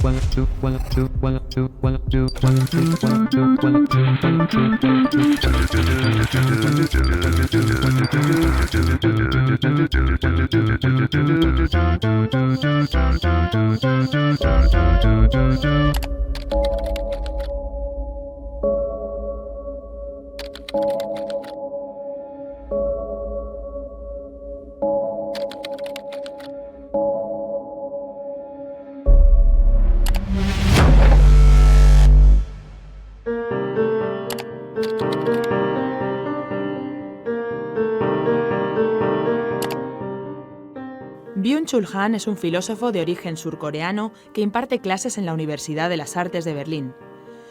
Byung-Chul Han es un filósofo de origen surcoreano que imparte clases en la Universidad de las Artes de Berlín.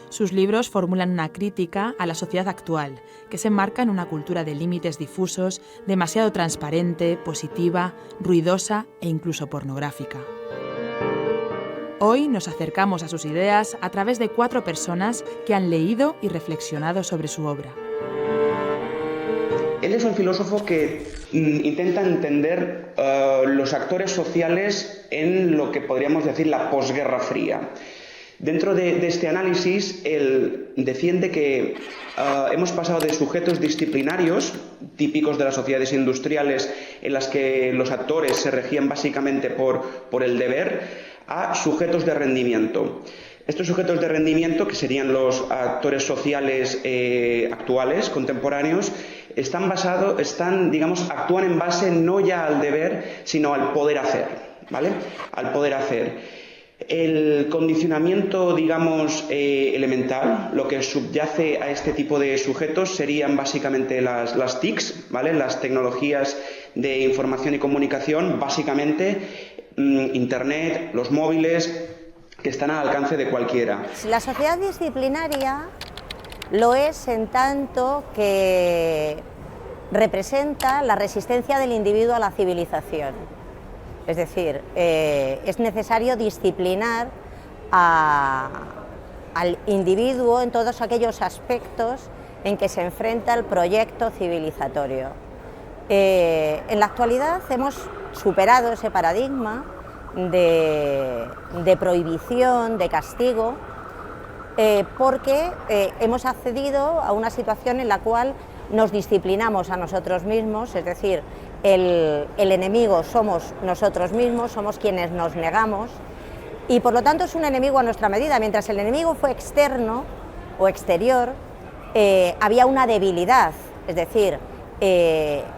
Sus libros formulan una crítica a la sociedad actual, que se enmarca en una cultura de límites difusos, demasiado transparente, positiva, ruidosa e incluso pornográfica. Hoy nos acercamos a sus ideas a través de 4 personas que han leído y reflexionado sobre su obra. Él es un filósofo que intenta entender los actores sociales en lo que podríamos decir la posguerra fría. Dentro de este análisis, él defiende que hemos pasado de sujetos disciplinarios, típicos de las sociedades industriales, en las que los actores se regían básicamente por el deber, a sujetos de rendimiento. Estos sujetos de rendimiento, que serían los actores sociales actuales, contemporáneos, actúan en base no ya al deber, sino al poder hacer, ¿vale? Al poder hacer. El condicionamiento, elemental, lo que subyace a este tipo de sujetos serían básicamente las TICs, ¿vale? Las tecnologías de información y comunicación, básicamente Internet, los móviles, que están al alcance de cualquiera. La sociedad disciplinaria lo es en tanto que representa la resistencia del individuo a la civilización. Es decir, es necesario disciplinar al individuo en todos aquellos aspectos en que se enfrenta el proyecto civilizatorio. En la actualidad hemos superado ese paradigma de prohibición, de castigo, porque hemos accedido a una situación en la cual nos disciplinamos a nosotros mismos, es decir, el enemigo somos nosotros mismos, somos quienes nos negamos, y por lo tanto es un enemigo a nuestra medida. Mientras el enemigo fue externo o exterior, había una debilidad, es decir,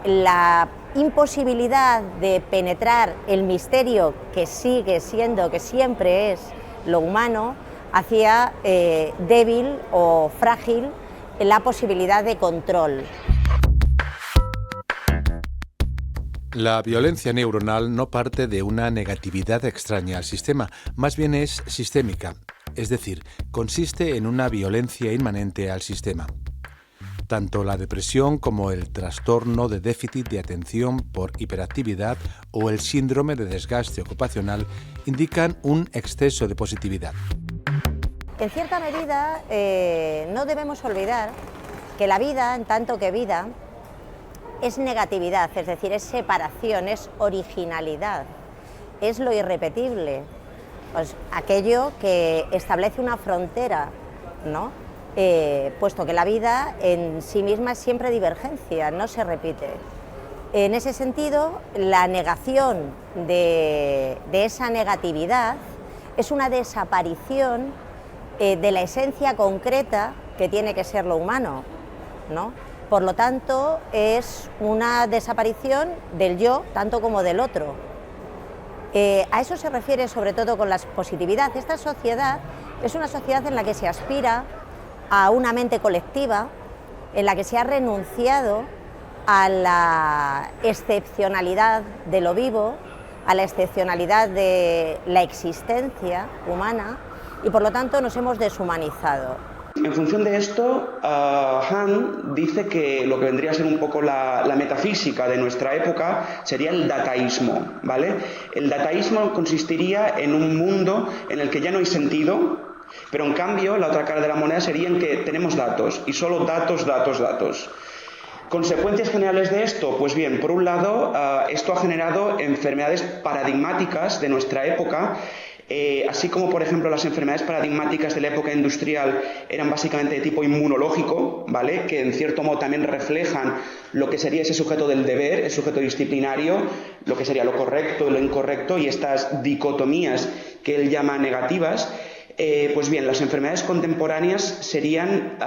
la imposibilidad de penetrar el misterio que sigue siendo, que siempre es lo humano, hacía débil o frágil la posibilidad de control. La violencia neuronal no parte de una negatividad extraña al sistema, más bien es sistémica, es decir, consiste en una violencia inmanente al sistema. Tanto la depresión como el trastorno de déficit de atención por hiperactividad o el síndrome de desgaste ocupacional indican un exceso de positividad. En cierta medida, no debemos olvidar que la vida, en tanto que vida, es negatividad, es decir, es separación, es originalidad, es lo irrepetible, pues aquello que establece una frontera, ¿no? Puesto que la vida en sí misma es siempre divergencia, no se repite. En ese sentido, la negación de esa negatividad es una desaparición de la esencia concreta que tiene que ser lo humano, ¿no? Por lo tanto, es una desaparición del yo tanto como del otro. A eso se refiere sobre todo con la positividad. Esta sociedad es una sociedad en la que se aspira a una mente colectiva, en la que se ha renunciado a la excepcionalidad de lo vivo, a la excepcionalidad de la existencia humana, y por lo tanto nos hemos deshumanizado. En función de esto, Han dice que lo que vendría a ser un poco la metafísica de nuestra época sería el dataísmo, ¿vale? El dataísmo consistiría en un mundo en el que ya no hay sentido, pero en cambio la otra cara de la moneda sería en que tenemos datos, y solo datos, datos, datos. ¿Consecuencias generales de esto? Pues bien, por un lado, esto ha generado enfermedades paradigmáticas de nuestra época, Así como, por ejemplo, las enfermedades paradigmáticas de la época industrial eran básicamente de tipo inmunológico, ¿vale? Que en cierto modo también reflejan lo que sería ese sujeto del deber, el sujeto disciplinario, lo que sería lo correcto y lo incorrecto, y estas dicotomías que él llama negativas. Pues bien, las enfermedades contemporáneas serían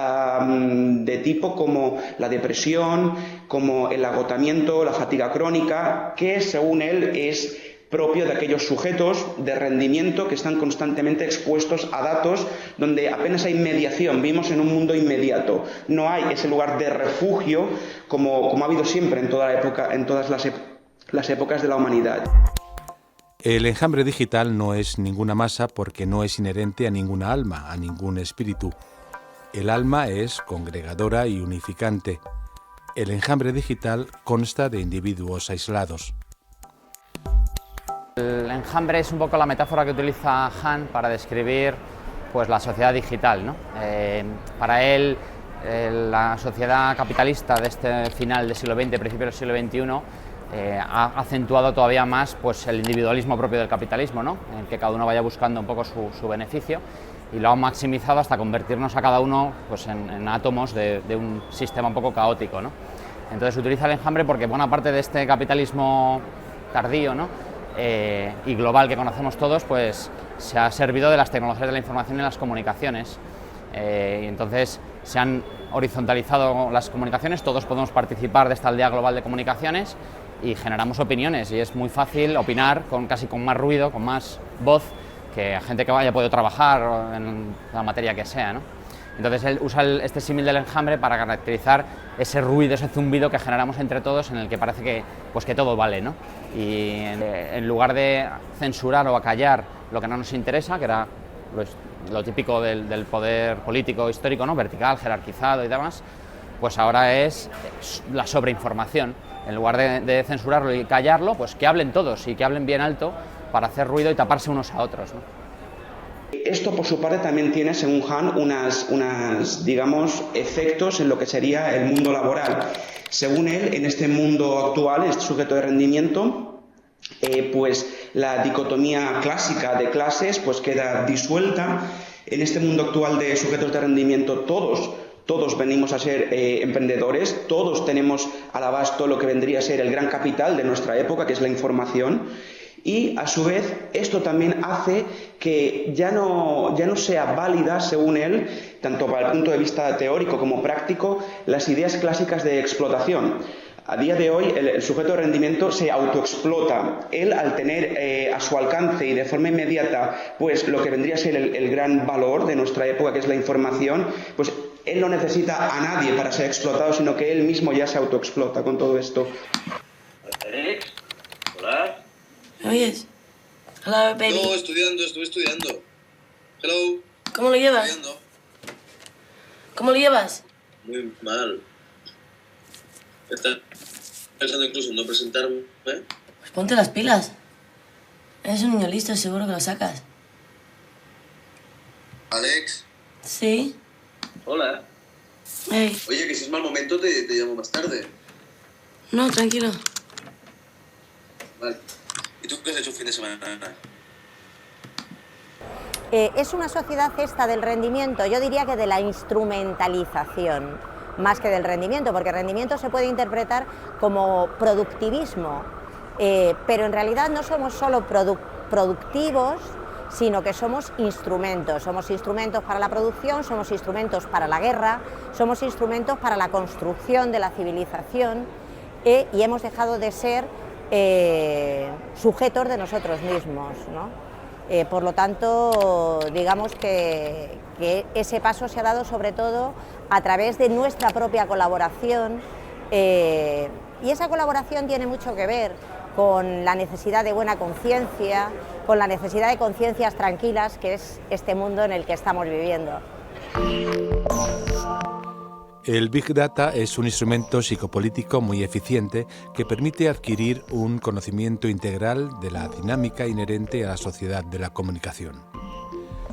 de tipo como la depresión, como el agotamiento, la fatiga crónica, que según él es propio de aquellos sujetos de rendimiento que están constantemente expuestos a datos donde apenas hay mediación. Vivimos en un mundo inmediato, no hay ese lugar de refugio como ha habido siempre en todas las épocas de la humanidad. El enjambre digital no es ninguna masa porque no es inherente a ninguna alma, a ningún espíritu. El alma es congregadora y unificante. El enjambre digital consta de individuos aislados. El enjambre es un poco la metáfora que utiliza Han para describir pues, la sociedad digital, ¿no? Para él, la sociedad capitalista de este final del siglo XX, principio del siglo XXI, ha acentuado todavía más pues, el individualismo propio del capitalismo, ¿no? En que cada uno vaya buscando un poco su beneficio, y lo ha maximizado hasta convertirnos a cada uno pues, en átomos de un sistema un poco caótico, ¿no? Entonces utiliza el enjambre porque buena parte de este capitalismo tardío, ¿no? Y global que conocemos todos, pues se ha servido de las tecnologías de la información y las comunicaciones. Y entonces se han horizontalizado las comunicaciones, todos podemos participar de esta aldea global de comunicaciones y generamos opiniones, y es muy fácil opinar casi con más ruido, con más voz, que gente que haya podido trabajar en la materia que sea, ¿no? Entonces él usa este símil del enjambre para caracterizar ese ruido, ese zumbido que generamos entre todos, en el que parece que todo vale, ¿no? Y en lugar de censurar o acallar lo que no nos interesa, que era lo típico del poder político histórico, ¿no? Vertical, jerarquizado y demás, pues ahora es la sobreinformación. En lugar de censurarlo y callarlo, pues que hablen todos y que hablen bien alto para hacer ruido y taparse unos a otros, ¿no? Esto, por su parte, también tiene, según Han, unas digamos, efectos en lo que sería el mundo laboral. Según él, en este mundo actual, este sujeto de rendimiento, pues la dicotomía clásica de clases pues queda disuelta. En este mundo actual de sujetos de rendimiento, todos venimos a ser emprendedores, todos tenemos al abasto lo que vendría a ser el gran capital de nuestra época, que es la información. Y, a su vez, esto también hace que ya no sea válida, según él, tanto para el punto de vista teórico como práctico, las ideas clásicas de explotación. A día de hoy, el sujeto de rendimiento se autoexplota. Él, al tener a su alcance y de forma inmediata pues lo que vendría a ser el gran valor de nuestra época, que es la información, pues él no necesita a nadie para ser explotado, sino que él mismo ya se autoexplota con todo esto. Hola. ¿Me oyes? Hello, baby. No, estoy estudiando. Hello. ¿Cómo lo llevas? Estudiando. ¿Cómo lo llevas? Muy mal. ¿Estás pensando incluso en no presentarme? Pues ponte las pilas. Eres un niño listo, seguro que lo sacas. Alex. ¿Sí? Hola. Hey. Oye, que si es mal momento te llamo más tarde. No, tranquilo. Vale. ¿Y tú qué has hecho un fin de semana? Es una sociedad esta del rendimiento, yo diría que de la instrumentalización, más que del rendimiento, porque rendimiento se puede interpretar como productivismo, pero en realidad no somos solo productivos, sino que somos instrumentos para la producción, somos instrumentos para la guerra, somos instrumentos para la construcción de la civilización, y hemos dejado de ser sujetos de nosotros mismos, ¿no? Por lo tanto, digamos que ese paso se ha dado sobre todo a través de nuestra propia colaboración, y esa colaboración tiene mucho que ver con la necesidad de buena conciencia, con la necesidad de conciencias tranquilas, que es este mundo en el que estamos viviendo. El Big Data es un instrumento psicopolítico muy eficiente que permite adquirir un conocimiento integral de la dinámica inherente a la sociedad de la comunicación.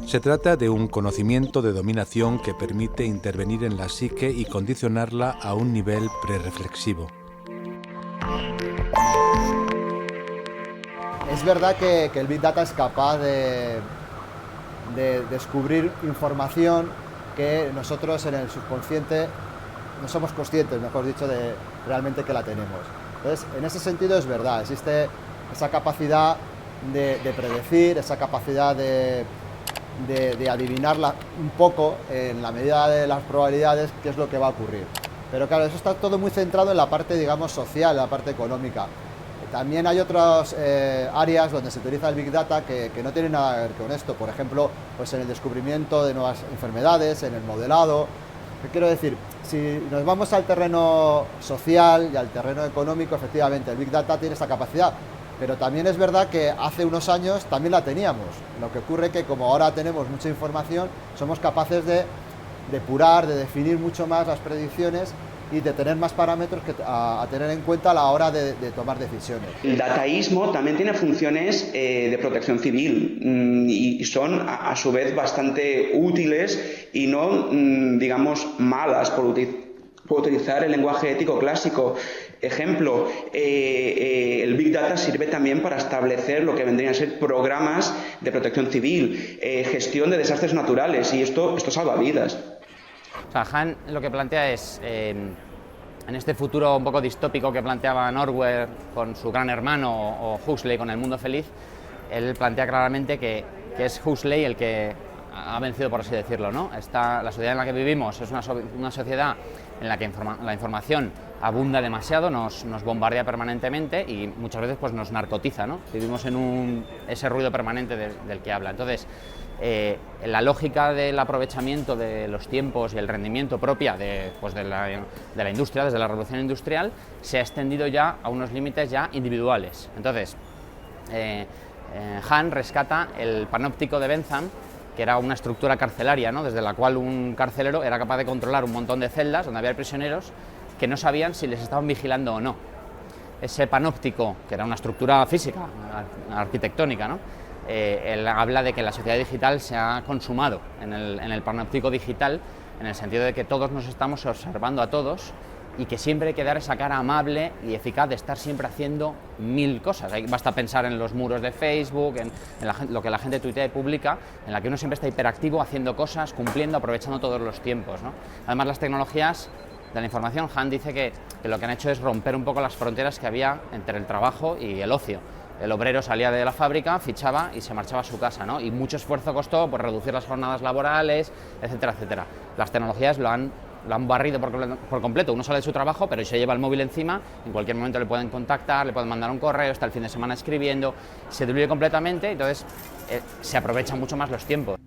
Se trata de un conocimiento de dominación que permite intervenir en la psique y condicionarla a un nivel prereflexivo. es verdad que el Big Data es capaz de descubrir información que nosotros en el subconsciente no somos conscientes, mejor dicho, de realmente que la tenemos. Entonces, en ese sentido es verdad, existe esa capacidad de predecir, esa capacidad de adivinarla un poco en la medida de las probabilidades qué es lo que va a ocurrir. Pero claro, eso está todo muy centrado en la parte, digamos, social, en la parte económica. También hay otras áreas donde se utiliza el Big Data que no tienen nada que ver con esto. Por ejemplo, pues en el descubrimiento de nuevas enfermedades, en el modelado. ¿Qué quiero decir? Si nos vamos al terreno social y al terreno económico, efectivamente, el Big Data tiene esa capacidad. Pero también es verdad que hace unos años también la teníamos. Lo que ocurre es que como ahora tenemos mucha información, somos capaces de depurar, de definir mucho más las predicciones y de tener más parámetros a tener en cuenta a la hora de tomar decisiones. El dataísmo también tiene funciones de protección civil y son a su vez bastante útiles y no, digamos, malas por utilizar el lenguaje ético clásico. Ejemplo, el Big Data sirve también para establecer lo que vendrían a ser programas de protección civil, gestión de desastres naturales, y esto salva vidas. O sea, Han lo que plantea es, en este futuro un poco distópico que planteaba Orwell con su Gran Hermano o Huxley con El Mundo Feliz, él plantea claramente que es Huxley el que ha vencido, por así decirlo, ¿no? La sociedad en la que vivimos es una sociedad en la que la información abunda demasiado, nos bombardea permanentemente y muchas veces pues, nos narcotiza, ¿no? Vivimos en ese ruido permanente del que habla. Entonces, la lógica del aprovechamiento de los tiempos y el rendimiento propia de la industria, desde la revolución industrial, se ha extendido ya a unos límites ya individuales. Entonces, Han rescata el panóptico de Bentham, que era una estructura carcelaria, ¿no? Desde la cual un carcelero era capaz de controlar un montón de celdas donde había prisioneros que no sabían si les estaban vigilando o no. Ese panóptico, que era una estructura física, arquitectónica, ¿no? Él habla de que la sociedad digital se ha consumado en el panóptico digital, en el sentido de que todos nos estamos observando a todos y que siempre hay que dar esa cara amable y eficaz de estar siempre haciendo mil cosas. Basta pensar en los muros de Facebook, en lo que la gente tuitea y publica, en la que uno siempre está hiperactivo, haciendo cosas, cumpliendo, aprovechando todos los tiempos, ¿no? Además, las tecnologías de la información, Han dice que lo que han hecho es romper un poco las fronteras que había entre el trabajo y el ocio. El obrero salía de la fábrica, fichaba y se marchaba a su casa, ¿no? Y mucho esfuerzo costó pues, reducir las jornadas laborales, etcétera, etcétera. Las tecnologías lo han barrido por completo. Uno sale de su trabajo, pero se lleva el móvil encima, en cualquier momento le pueden contactar, le pueden mandar un correo, está el fin de semana escribiendo, se diluye completamente, entonces se aprovechan mucho más los tiempos.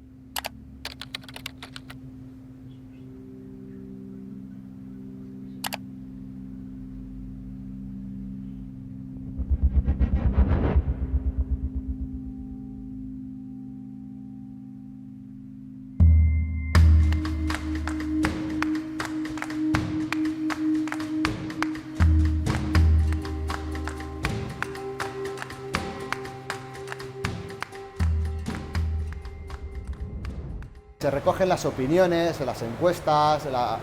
Se recogen las opiniones, las encuestas, las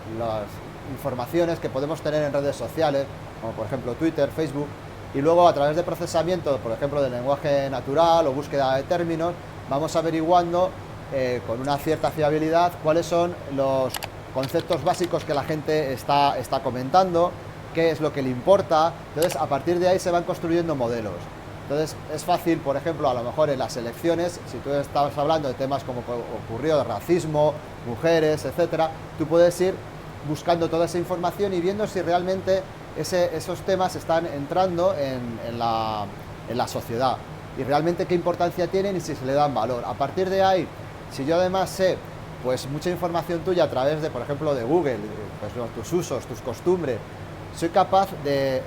informaciones que podemos tener en redes sociales, como por ejemplo Twitter, Facebook, y luego a través de procesamiento, por ejemplo, del lenguaje natural o búsqueda de términos, vamos averiguando con una cierta fiabilidad cuáles son los conceptos básicos que la gente está comentando, qué es lo que le importa. Entonces, a partir de ahí se van construyendo modelos. Entonces, es fácil, por ejemplo, a lo mejor en las elecciones, si tú estabas hablando de temas como ocurrió de racismo, mujeres, etcétera, tú puedes ir buscando toda esa información y viendo si realmente esos temas están entrando en la sociedad y realmente qué importancia tienen y si se le dan valor. A partir de ahí, si yo además sé pues mucha información tuya a través de, por ejemplo, de Google, pues, tus usos, tus costumbres, soy capaz de,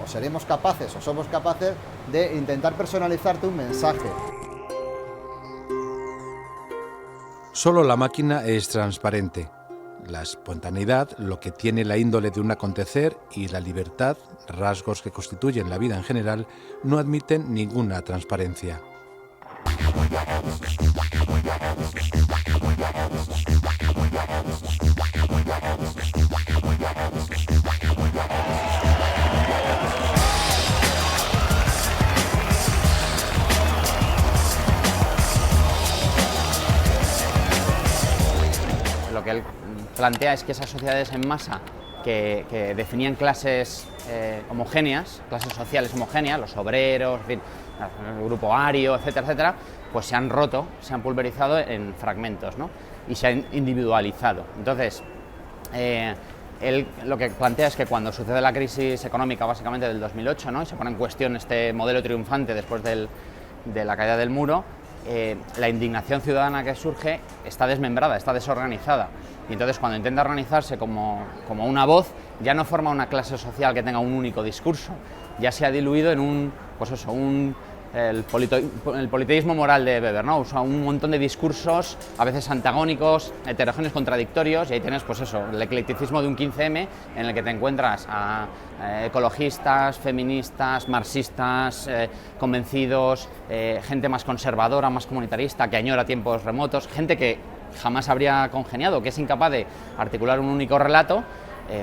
seremos capaces o somos capaces de intentar personalizarte un mensaje. Solo la máquina es transparente. La espontaneidad, lo que tiene la índole de un acontecer, y la libertad, rasgos que constituyen la vida en general, no admiten ninguna transparencia. lo que él plantea es que esas sociedades en masa que definían clases homogéneas, clases sociales homogéneas, los obreros, en fin, el grupo ario, etcétera, etcétera, pues se han roto, se han pulverizado en fragmentos, ¿no? Y se han individualizado. Entonces, él lo que plantea es que cuando sucede la crisis económica básicamente del 2008, ¿no? Y se pone en cuestión este modelo triunfante después de la caída del muro, la indignación ciudadana que surge está desmembrada, está desorganizada. Y entonces cuando intenta organizarse como una voz, ya no forma una clase social que tenga un único discurso, ya se ha diluido en el politeísmo moral de Weber, ¿no? Usa un montón de discursos, a veces antagónicos, heterogéneos, contradictorios, y ahí tienes pues eso, el eclecticismo de un 15M en el que te encuentras a ecologistas, feministas, marxistas, convencidos, gente más conservadora, más comunitarista, que añora tiempos remotos, gente que jamás habría congeniado, que es incapaz de articular un único relato,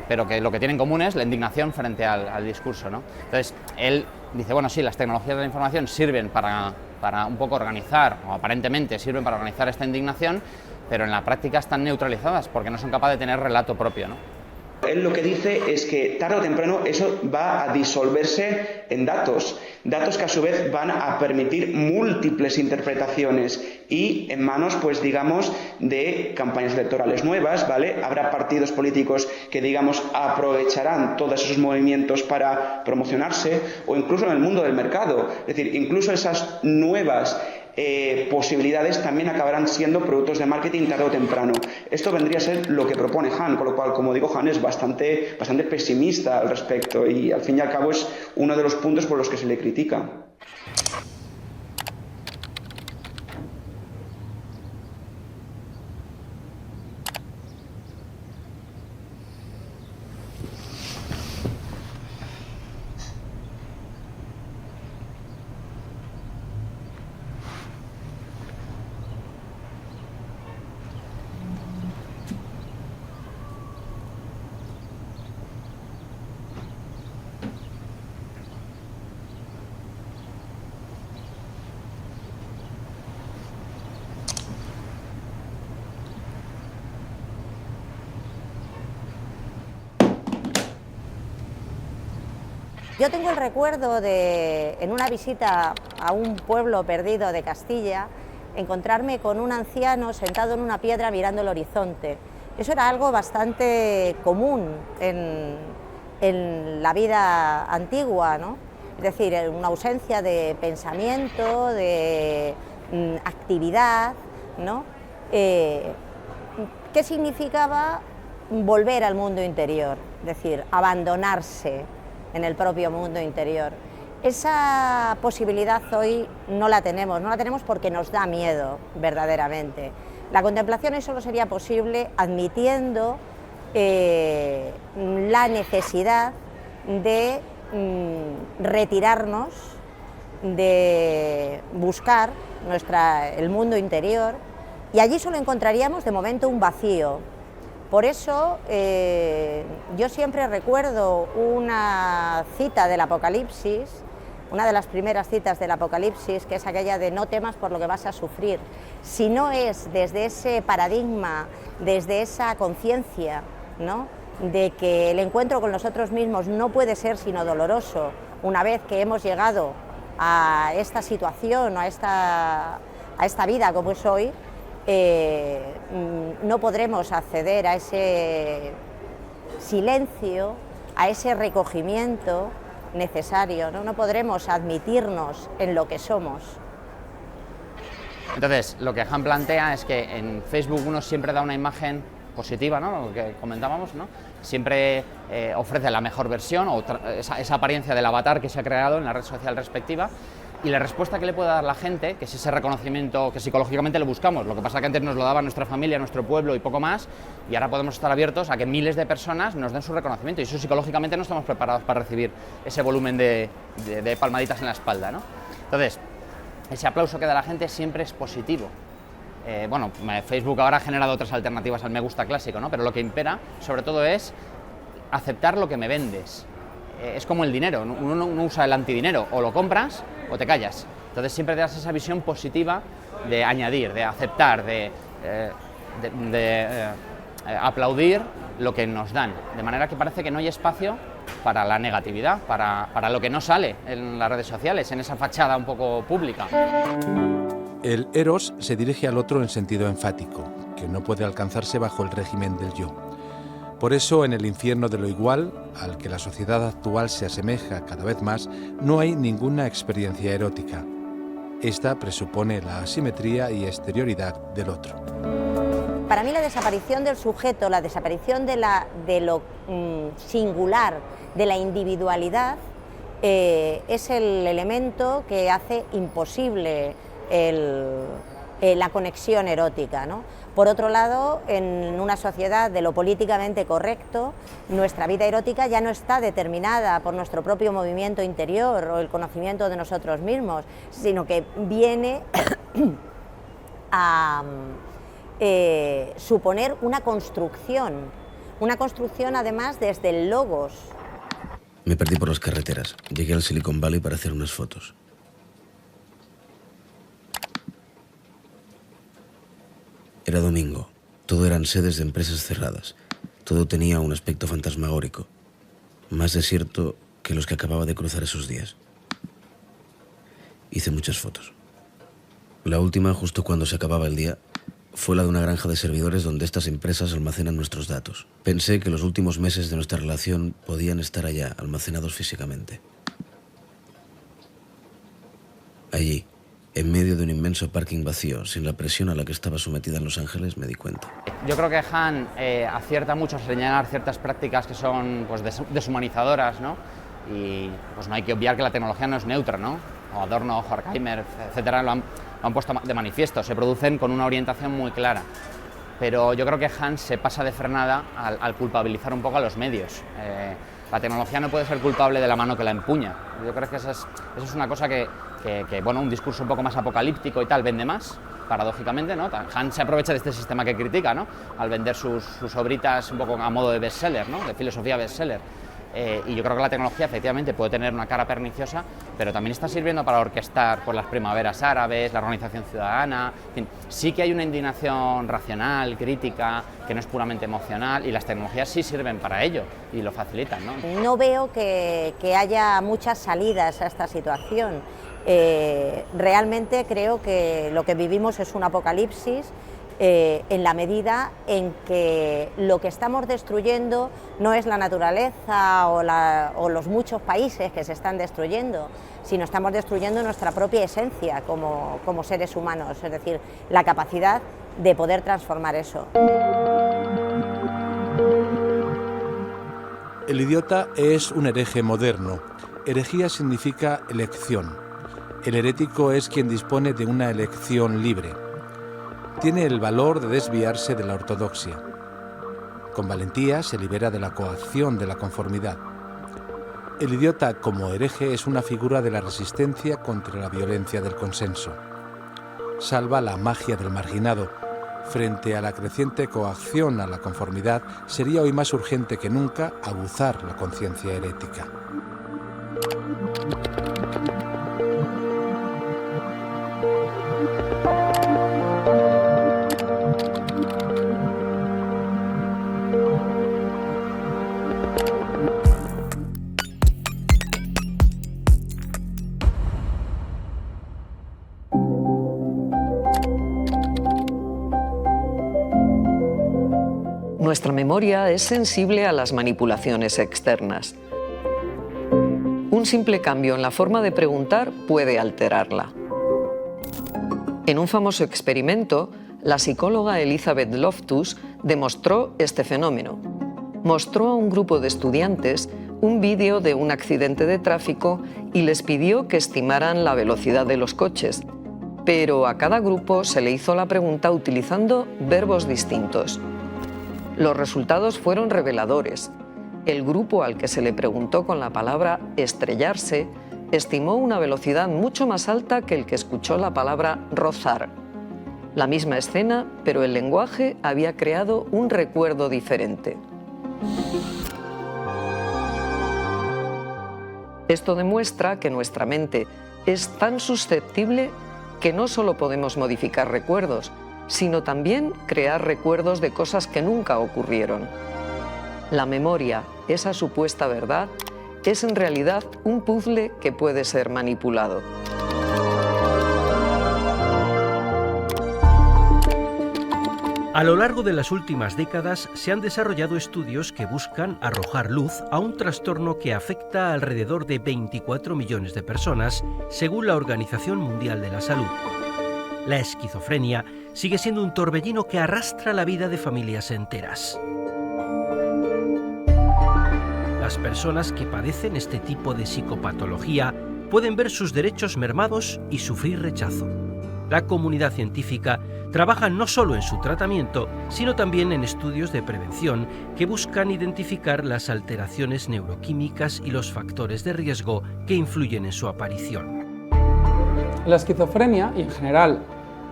pero que lo que tienen en común es la indignación frente al discurso, ¿no? Entonces, él dice, bueno, sí, las tecnologías de la información sirven para un poco organizar, o aparentemente sirven para organizar esta indignación, pero en la práctica están neutralizadas porque no son capaces de tener relato propio, ¿no? Él lo que dice es que tarde o temprano eso va a disolverse en datos que a su vez van a permitir múltiples interpretaciones y en manos, pues digamos, de campañas electorales nuevas, ¿vale? Habrá partidos políticos que, digamos, aprovecharán todos esos movimientos para promocionarse, o incluso en el mundo del mercado, es decir, incluso esas nuevas posibilidades también acabarán siendo productos de marketing tarde o temprano. Esto vendría a ser lo que propone Han, con lo cual, como digo, Han es bastante pesimista al respecto y al fin y al cabo es uno de los puntos por los que se le critica. Yo tengo el recuerdo de, en una visita a un pueblo perdido de Castilla, encontrarme con un anciano sentado en una piedra mirando el horizonte. Eso era algo bastante común en la vida antigua, ¿no? Es decir, una ausencia de pensamiento, de actividad, ¿no? ¿Qué significaba volver al mundo interior? Es decir, abandonarse en el propio mundo interior. Esa posibilidad hoy no la tenemos porque nos da miedo verdaderamente. La contemplación solo sería posible admitiendo la necesidad de retirarnos, de buscar el mundo interior, y allí solo encontraríamos de momento un vacío. Por eso yo siempre recuerdo una cita del Apocalipsis, una de las primeras citas del Apocalipsis, que es aquella de no temas por lo que vas a sufrir. Si no es desde ese paradigma, desde esa conciencia, ¿no?, de que el encuentro con nosotros mismos no puede ser sino doloroso, una vez que hemos llegado a esta situación, a esta vida como es hoy, no podremos acceder a ese silencio, a ese recogimiento necesario, ¿no? No podremos admitirnos en lo que somos. Entonces, lo que Han plantea es que en Facebook uno siempre da una imagen positiva, ¿no?, lo que comentábamos, ¿no? Siempre ofrece la mejor versión o esa apariencia del avatar que se ha creado en la red social respectiva. Y la respuesta que le puede dar la gente, que es ese reconocimiento que psicológicamente lo buscamos, lo que pasa es que antes nos lo daba nuestra familia, nuestro pueblo y poco más, y ahora podemos estar abiertos a que miles de personas nos den su reconocimiento, y eso psicológicamente no estamos preparados para recibir ese volumen de palmaditas en la espalda, ¿no? Entonces, ese aplauso que da la gente siempre es positivo. Bueno, Facebook ahora ha generado otras alternativas al me gusta clásico, ¿no? Pero lo que impera, sobre todo, es aceptar lo que me vendes. Es como el dinero, uno no usa el antidinero, o lo compras o te callas. Entonces siempre te das esa visión positiva de añadir, de aceptar, de aplaudir lo que nos dan, de manera que parece que no hay espacio para la negatividad, para lo que no sale en las redes sociales, en esa fachada un poco pública. El eros se dirige al otro en sentido enfático, que no puede alcanzarse bajo el régimen del yo. Por eso, en el infierno de lo igual, al que la sociedad actual se asemeja cada vez más, no hay ninguna experiencia erótica. Esta presupone la asimetría y exterioridad del otro. Para mí la desaparición del sujeto, la desaparición de lo singular, de la individualidad, es el elemento que hace imposible la conexión erótica, ¿no? Por otro lado, en una sociedad de lo políticamente correcto, nuestra vida erótica ya no está determinada por nuestro propio movimiento interior o el conocimiento de nosotros mismos, sino que viene a suponer una construcción además desde el logos. Me perdí por las carreteras. Llegué al Silicon Valley para hacer unas fotos. Era domingo. Todo eran sedes de empresas cerradas. Todo tenía un aspecto fantasmagórico. Más desierto que los que acababa de cruzar esos días. Hice muchas fotos. La última, justo cuando se acababa el día, fue la de una granja de servidores donde estas empresas almacenan nuestros datos. Pensé que los últimos meses de nuestra relación podían estar allá, almacenados físicamente. Allí, en medio de un inmenso parking vacío, sin la presión a la que estaba sometida en Los Ángeles, me di cuenta. Yo creo que Han acierta mucho a señalar ciertas prácticas que son pues, deshumanizadoras, ¿no? Y pues no hay que obviar que la tecnología no es neutra, ¿no? O Adorno, Horkheimer, etcétera, lo han puesto de manifiesto, se producen con una orientación muy clara. Pero yo creo que Han se pasa de frenada al culpabilizar un poco a los medios. La tecnología no puede ser culpable de la mano que la empuña. Yo creo que eso es una cosa que bueno, un discurso un poco más apocalíptico y tal vende más, paradójicamente, ¿no? Han se aprovecha de este sistema que critica, ¿no? Al vender sus obritas un poco a modo de bestseller, ¿no? De filosofía bestseller. Y yo creo que la tecnología efectivamente puede tener una cara perniciosa, pero también está sirviendo para orquestar pues, las primaveras árabes, la organización ciudadana. En fin, sí que hay una indignación racional, crítica, que no es puramente emocional, y las tecnologías sí sirven para ello y lo facilitan, ¿no? No veo que haya muchas salidas a esta situación. Realmente creo que lo que vivimos es un apocalipsis. En la medida en que lo que estamos destruyendo no es la naturaleza o los muchos países que se están destruyendo, sino estamos destruyendo nuestra propia esencia como seres humanos, es decir, la capacidad de poder transformar eso. El idiota es un hereje moderno. Herejía significa elección. El herético es quien dispone de una elección libre. Tiene el valor de desviarse de la ortodoxia. Con valentía se libera de la coacción de la conformidad. El idiota como hereje es una figura de la resistencia contra la violencia del consenso. Salva la magia del marginado. Frente a la creciente coacción a la conformidad, sería hoy más urgente que nunca aguzar la conciencia herética. Nuestra memoria es sensible a las manipulaciones externas. Un simple cambio en la forma de preguntar puede alterarla. En un famoso experimento, la psicóloga Elizabeth Loftus demostró este fenómeno. Mostró a un grupo de estudiantes un vídeo de un accidente de tráfico y les pidió que estimaran la velocidad de los coches, pero a cada grupo se le hizo la pregunta utilizando verbos distintos. Los resultados fueron reveladores. El grupo al que se le preguntó con la palabra estrellarse estimó una velocidad mucho más alta que el que escuchó la palabra rozar. La misma escena, pero el lenguaje había creado un recuerdo diferente. Esto demuestra que nuestra mente es tan susceptible que no solo podemos modificar recuerdos, sino también crear recuerdos de cosas que nunca ocurrieron. La memoria, esa supuesta verdad, es en realidad un puzzle que puede ser manipulado. A lo largo de las últimas décadas se han desarrollado estudios que buscan arrojar luz a un trastorno que afecta a alrededor de 24 millones de personas, según la Organización Mundial de la Salud. La esquizofrenia sigue siendo un torbellino que arrastra la vida de familias enteras. Las personas que padecen este tipo de psicopatología pueden ver sus derechos mermados y sufrir rechazo. La comunidad científica trabaja no solo en su tratamiento, sino también en estudios de prevención que buscan identificar las alteraciones neuroquímicas y los factores de riesgo que influyen en su aparición. La esquizofrenia y en general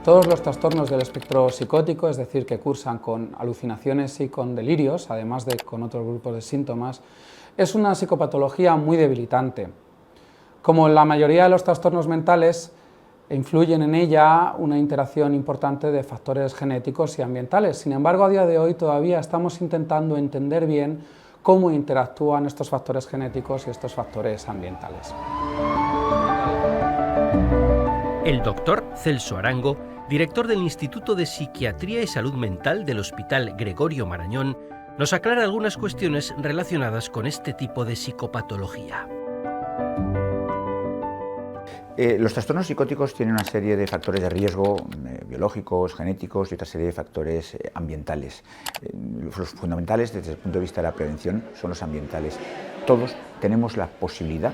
todos los trastornos del espectro psicótico, es decir, que cursan con alucinaciones y con delirios, además de con otros grupos de síntomas, es una psicopatología muy debilitante. Como en la mayoría de los trastornos mentales, influyen en ella una interacción importante de factores genéticos y ambientales. Sin embargo, a día de hoy todavía estamos intentando entender bien cómo interactúan estos factores genéticos y estos factores ambientales. El doctor Celso Arango, director del Instituto de Psiquiatría y Salud Mental del Hospital Gregorio Marañón, nos aclara algunas cuestiones relacionadas con este tipo de psicopatología. Los trastornos psicóticos tienen una serie de factores de riesgo biológicos, genéticos y otra serie de factores ambientales. Los fundamentales desde el punto de vista de la prevención son los ambientales. Todos tenemos la posibilidad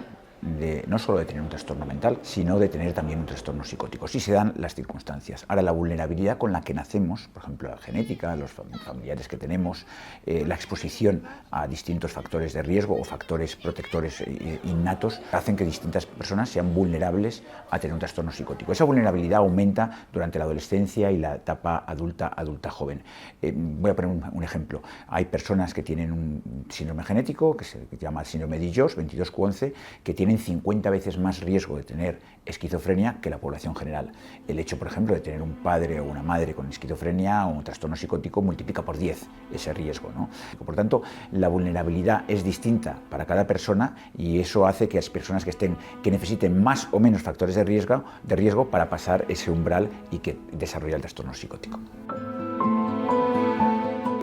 no solo de tener un trastorno mental, sino de tener también un trastorno psicótico, si se dan las circunstancias. Ahora, la vulnerabilidad con la que nacemos, por ejemplo, la genética, los familiares que tenemos, la exposición a distintos factores de riesgo o factores protectores innatos, hacen que distintas personas sean vulnerables a tener un trastorno psicótico. Esa vulnerabilidad aumenta durante la adolescencia y la etapa adulta joven. Voy a poner un ejemplo. Hay personas que tienen un síndrome genético, que se llama síndrome de Dios, 22q11, que tienen 50 veces más riesgo de tener esquizofrenia que la población general. El hecho, por ejemplo, de tener un padre o una madre con esquizofrenia o un trastorno psicótico multiplica por 10 ese riesgo, ¿no? Por tanto, la vulnerabilidad es distinta para cada persona y eso hace que las personas que necesiten más o menos factores de riesgo para pasar ese umbral y que desarrolla el trastorno psicótico.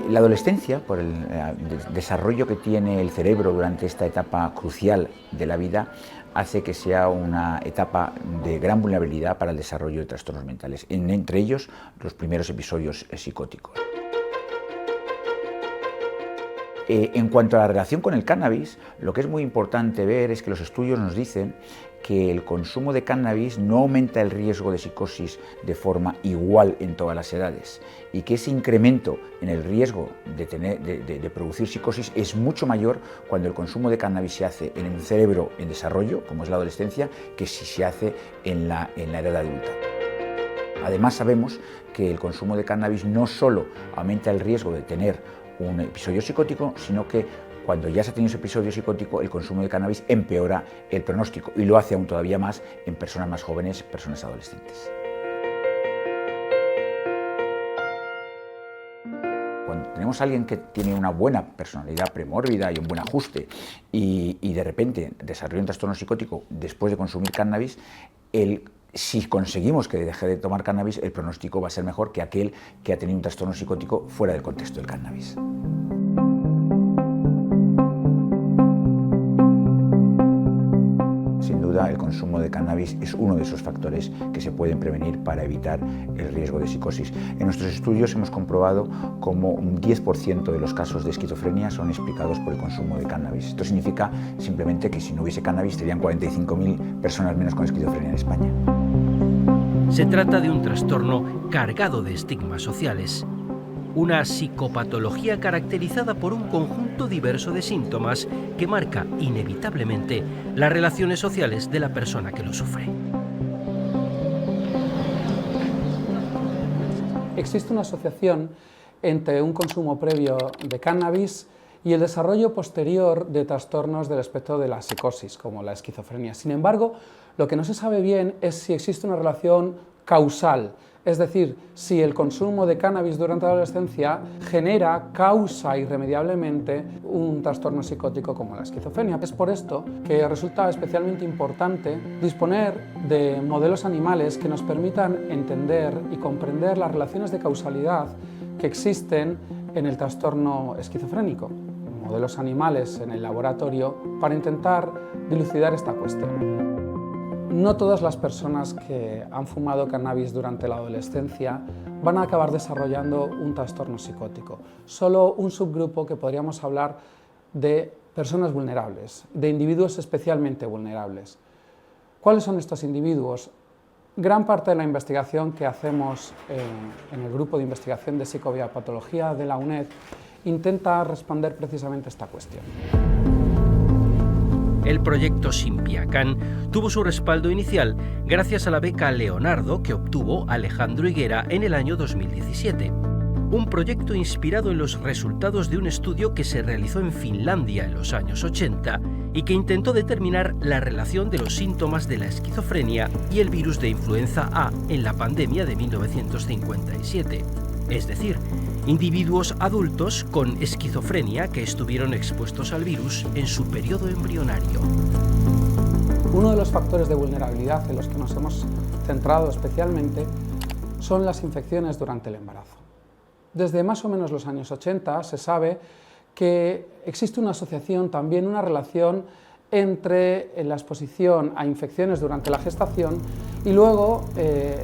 La adolescencia, por el desarrollo que tiene el cerebro durante esta etapa crucial de la vida, hace que sea una etapa de gran vulnerabilidad para el desarrollo de trastornos mentales, entre ellos los primeros episodios psicóticos. En cuanto a la relación con el cannabis, lo que es muy importante ver es que los estudios nos dicen que el consumo de cannabis no aumenta el riesgo de psicosis de forma igual en todas las edades y que ese incremento en el riesgo de producir psicosis es mucho mayor cuando el consumo de cannabis se hace en un cerebro en desarrollo, como es la adolescencia, que si se hace en la edad adulta. Además, sabemos que el consumo de cannabis no solo aumenta el riesgo de tener un episodio psicótico, sino que cuando ya se ha tenido ese episodio psicótico, el consumo de cannabis empeora el pronóstico y lo hace aún todavía más en personas más jóvenes, personas adolescentes. Cuando tenemos a alguien que tiene una buena personalidad premórbida y un buen ajuste y de repente desarrolla un trastorno psicótico después de consumir cannabis, si conseguimos que deje de tomar cannabis, el pronóstico va a ser mejor que aquel que ha tenido un trastorno psicótico fuera del contexto del cannabis. Sin duda, el consumo de cannabis es uno de esos factores que se pueden prevenir para evitar el riesgo de psicosis. En nuestros estudios hemos comprobado cómo un 10% de los casos de esquizofrenia son explicados por el consumo de cannabis. Esto significa simplemente que si no hubiese cannabis, serían 45.000 personas menos con esquizofrenia en España. Se trata de un trastorno cargado de estigmas sociales, una psicopatología caracterizada por un conjunto diverso de síntomas que marca inevitablemente las relaciones sociales de la persona que lo sufre. Existe una asociación entre un consumo previo de cannabis y el desarrollo posterior de trastornos del espectro de la psicosis, como la esquizofrenia. Sin embargo, lo que no se sabe bien es si existe una relación causal Es decir, si el consumo de cannabis durante la adolescencia causa irremediablemente un trastorno psicótico como la esquizofrenia. Es por esto que resulta especialmente importante disponer de modelos animales que nos permitan entender y comprender las relaciones de causalidad que existen en el trastorno esquizofrénico. Modelos animales en el laboratorio para intentar dilucidar esta cuestión. No todas las personas que han fumado cannabis durante la adolescencia van a acabar desarrollando un trastorno psicótico. Solo un subgrupo que podríamos hablar de personas vulnerables, de individuos especialmente vulnerables. ¿Cuáles son estos individuos? Gran parte de la investigación que hacemos en el grupo de investigación de psicobiopatología de la UNED intenta responder precisamente esta cuestión. El proyecto Simpiacán tuvo su respaldo inicial gracias a la beca Leonardo que obtuvo Alejandro Higuera en el año 2017. Un proyecto inspirado en los resultados de un estudio que se realizó en Finlandia en los años 80 y que intentó determinar la relación de los síntomas de la esquizofrenia y el virus de influenza A en la pandemia de 1957. Es decir, individuos adultos con esquizofrenia que estuvieron expuestos al virus en su periodo embrionario. Uno de los factores de vulnerabilidad en los que nos hemos centrado especialmente son las infecciones durante el embarazo. Desde más o menos los años 80 se sabe que existe una asociación, también una relación entre la exposición a infecciones durante la gestación y luego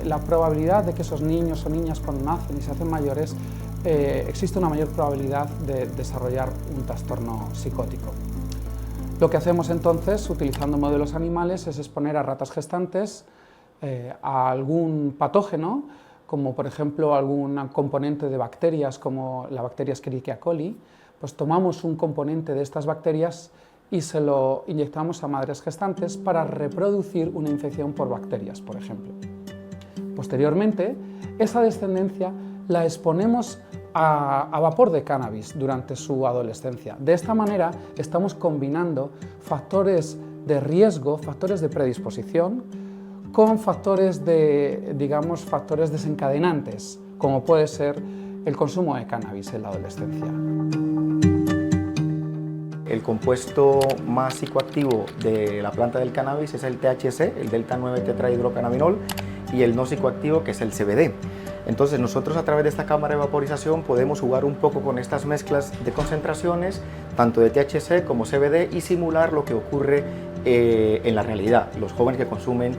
la probabilidad de que esos niños o niñas cuando nacen y se hacen mayores existe una mayor probabilidad de desarrollar un trastorno psicótico. Lo que hacemos entonces, utilizando modelos animales, es exponer a ratas gestantes a algún patógeno, como por ejemplo algún componente de bacterias como la bacteria Escherichia coli, pues tomamos un componente de estas bacterias y se lo inyectamos a madres gestantes para reproducir una infección por bacterias, por ejemplo. Posteriormente, esa descendencia la exponemos a vapor de cannabis durante su adolescencia. De esta manera estamos combinando factores de riesgo, factores de predisposición, con factores factores desencadenantes, como puede ser el consumo de cannabis en la adolescencia. El compuesto más psicoactivo de la planta del cannabis es el THC, el delta 9 tetrahidrocannabinol, y el no psicoactivo, que es el CBD. Entonces nosotros a través de esta cámara de vaporización podemos jugar un poco con estas mezclas de concentraciones, tanto de THC como CBD, y simular lo que ocurre en la realidad, los jóvenes que consumen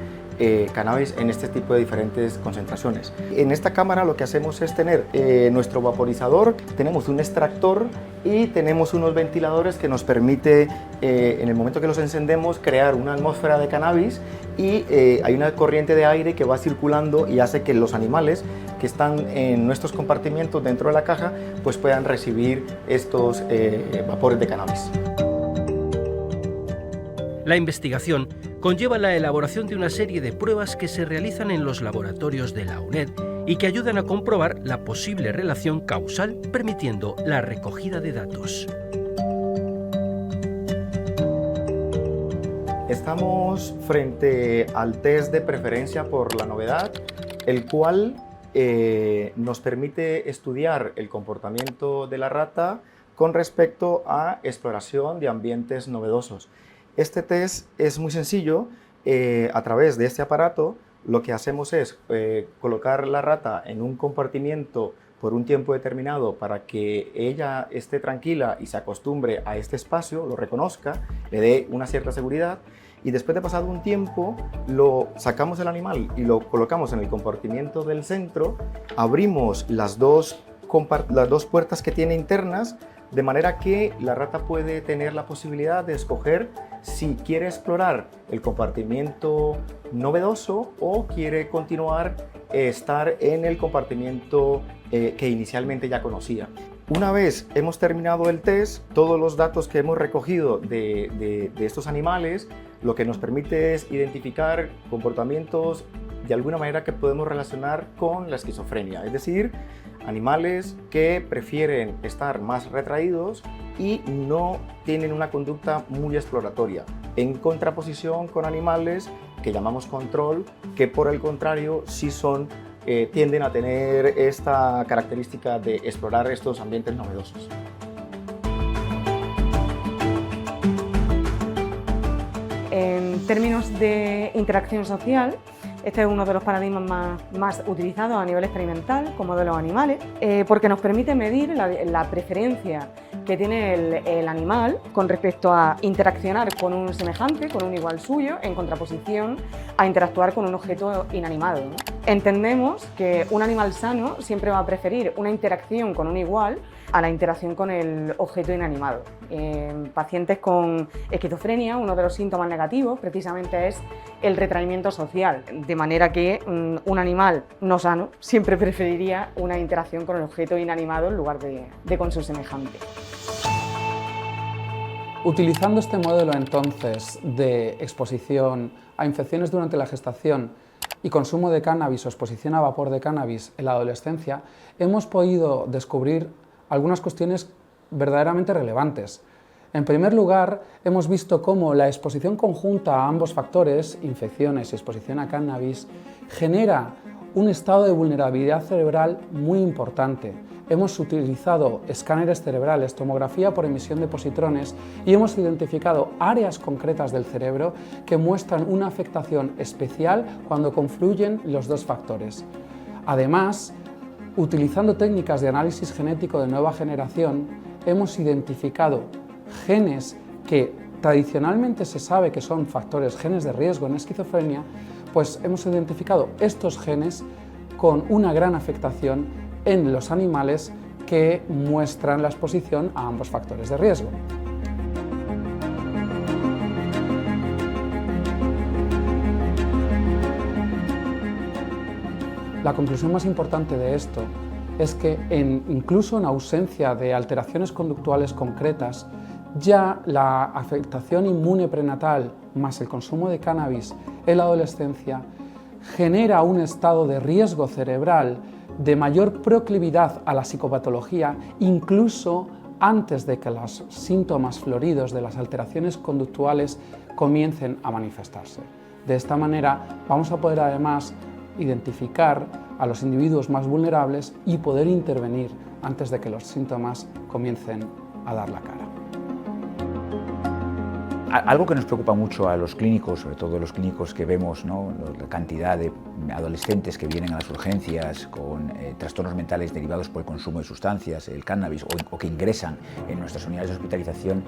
cannabis en este tipo de diferentes concentraciones. En esta cámara lo que hacemos es tener nuestro vaporizador, tenemos un extractor y tenemos unos ventiladores que nos permite, en el momento que los encendemos, crear una atmósfera de cannabis, y hay una corriente de aire que va circulando y hace que los animales que están en nuestros compartimientos dentro de la caja pues puedan recibir estos vapores de cannabis. La investigación conlleva la elaboración de una serie de pruebas que se realizan en los laboratorios de la UNED y que ayudan a comprobar la posible relación causal, permitiendo la recogida de datos. Estamos frente al test de preferencia por la novedad, el cual nos permite estudiar el comportamiento de la rata con respecto a exploración de ambientes novedosos. Este test es muy sencillo. A través de este aparato lo que hacemos es colocar la rata en un compartimiento por un tiempo determinado para que ella esté tranquila y se acostumbre a este espacio, lo reconozca, le dé una cierta seguridad, y después de pasado un tiempo lo sacamos del animal y lo colocamos en el compartimiento del centro, abrimos las dos puertas que tiene internas, de manera que la rata puede tener la posibilidad de escoger si quiere explorar el compartimiento novedoso o quiere continuar estar en el compartimiento que inicialmente ya conocía. Una vez hemos terminado el test, todos los datos que hemos recogido de estos animales, lo que nos permite es identificar comportamientos de alguna manera que podemos relacionar con la esquizofrenia, es decir, animales que prefieren estar más retraídos y no tienen una conducta muy exploratoria, en contraposición con animales que llamamos control, que por el contrario sí son tienden a tener esta característica de explorar estos ambientes novedosos. En términos de interacción social, este es uno de los paradigmas más utilizados a nivel experimental con modelos animales, porque nos permite medir la preferencia que tiene el animal con respecto a interaccionar con un semejante, con un igual suyo, en contraposición a interactuar con un objeto inanimado, ¿no? Entendemos que un animal sano siempre va a preferir una interacción con un igual a la interacción con el objeto inanimado. En pacientes con esquizofrenia, uno de los síntomas negativos precisamente es el retraimiento social, de manera que un animal no sano siempre preferiría una interacción con el objeto inanimado en lugar de con su semejante. Utilizando este modelo entonces de exposición a infecciones durante la gestación y consumo de cannabis o exposición a vapor de cannabis en la adolescencia, hemos podido descubrir algunas cuestiones verdaderamente relevantes. En primer lugar, hemos visto cómo la exposición conjunta a ambos factores, infecciones y exposición a cannabis, genera un estado de vulnerabilidad cerebral muy importante. Hemos utilizado escáneres cerebrales, tomografía por emisión de positrones y hemos identificado áreas concretas del cerebro que muestran una afectación especial cuando confluyen los dos factores. Además, utilizando técnicas de análisis genético de nueva generación, hemos identificado genes que tradicionalmente se sabe que son factores, genes de riesgo en esquizofrenia, pues hemos identificado estos genes con una gran afectación en los animales que muestran la exposición a ambos factores de riesgo. La conclusión más importante de esto es que incluso en ausencia de alteraciones conductuales concretas, ya la afectación inmune prenatal más el consumo de cannabis en la adolescencia genera un estado de riesgo cerebral de mayor proclividad a la psicopatología, incluso antes de que los síntomas floridos de las alteraciones conductuales comiencen a manifestarse. De esta manera vamos a poder además identificar a los individuos más vulnerables y poder intervenir antes de que los síntomas comiencen a dar la cara. Algo que nos preocupa mucho a los clínicos, sobre todo los clínicos que vemos, ¿no?, la cantidad de adolescentes que vienen a las urgencias con trastornos mentales derivados por el consumo de sustancias, el cannabis, o que ingresan en nuestras unidades de hospitalización,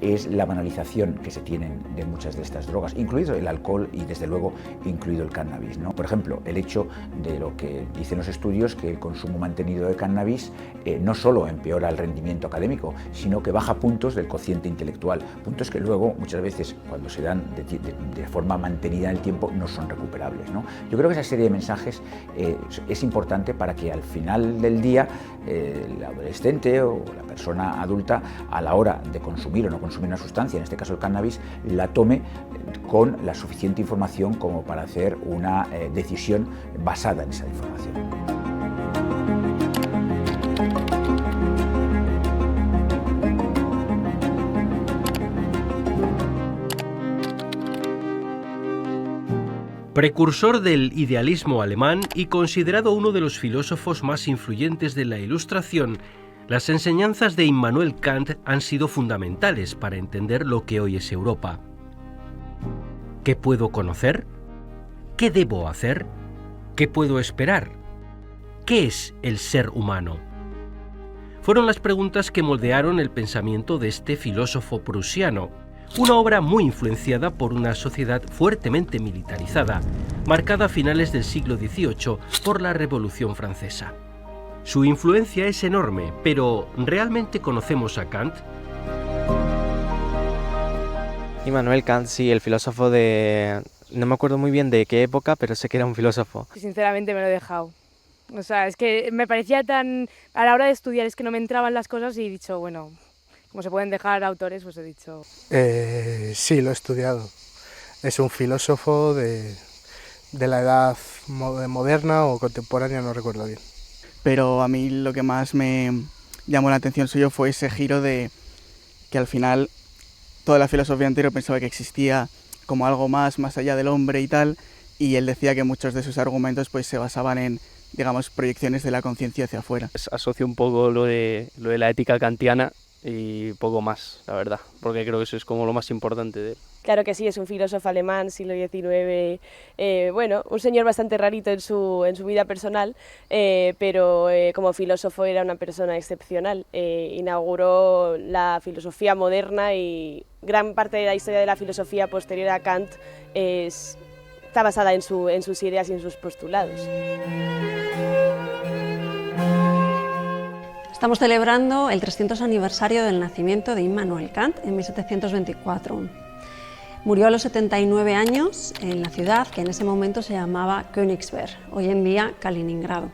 es la banalización que se tienen de muchas de estas drogas, incluido el alcohol y desde luego incluido el cannabis, ¿no? Por ejemplo, el hecho de lo que dicen los estudios, que el consumo mantenido de cannabis no solo empeora el rendimiento académico, sino que baja puntos del cociente intelectual, puntos que luego muchas veces cuando se dan de forma mantenida en el tiempo no son recuperables, ¿no? Yo creo que esa serie de mensajes es importante para que al final del día el adolescente o la persona adulta, a la hora de consumir o no consumir una sustancia, en este caso el cannabis, la tome con la suficiente información como para hacer una decisión basada en esa información. Precursor del idealismo alemán y considerado uno de los filósofos más influyentes de la Ilustración, las enseñanzas de Immanuel Kant han sido fundamentales para entender lo que hoy es Europa. ¿Qué puedo conocer? ¿Qué debo hacer? ¿Qué puedo esperar? ¿Qué es el ser humano? Fueron las preguntas que moldearon el pensamiento de este filósofo prusiano, una obra muy influenciada por una sociedad fuertemente militarizada, marcada a finales del siglo XVIII por la Revolución Francesa. Su influencia es enorme, pero ¿realmente conocemos a Kant? Immanuel Kant, sí, el filósofo de... No me acuerdo muy bien de qué época, pero sé que era un filósofo. Sinceramente me lo he dejado. O sea, es que me parecía tan... A la hora de estudiar es que no me entraban las cosas y he dicho, bueno, como se pueden dejar autores, pues he dicho... Sí, lo he estudiado. Es un filósofo de la edad moderna o contemporánea, no recuerdo bien. Pero a mí lo que más me llamó la atención suyo fue ese giro de que al final toda la filosofía anterior pensaba que existía como algo más allá del hombre y tal, y él decía que muchos de sus argumentos pues se basaban en digamos, proyecciones de la conciencia hacia afuera. Asocio un poco lo de la ética kantiana y poco más, la verdad, porque creo que eso es como lo más importante de él. Claro que sí, es un filósofo alemán, siglo XIX, bueno, un señor bastante rarito en su vida personal, pero como filósofo era una persona excepcional. Inauguró la filosofía moderna y gran parte de la historia de la filosofía posterior a Kant está basada en sus ideas y en sus postulados. Estamos celebrando el 300 aniversario del nacimiento de Immanuel Kant en 1724. Murió a los 79 años en la ciudad que en ese momento se llamaba Königsberg, hoy en día Kaliningrado.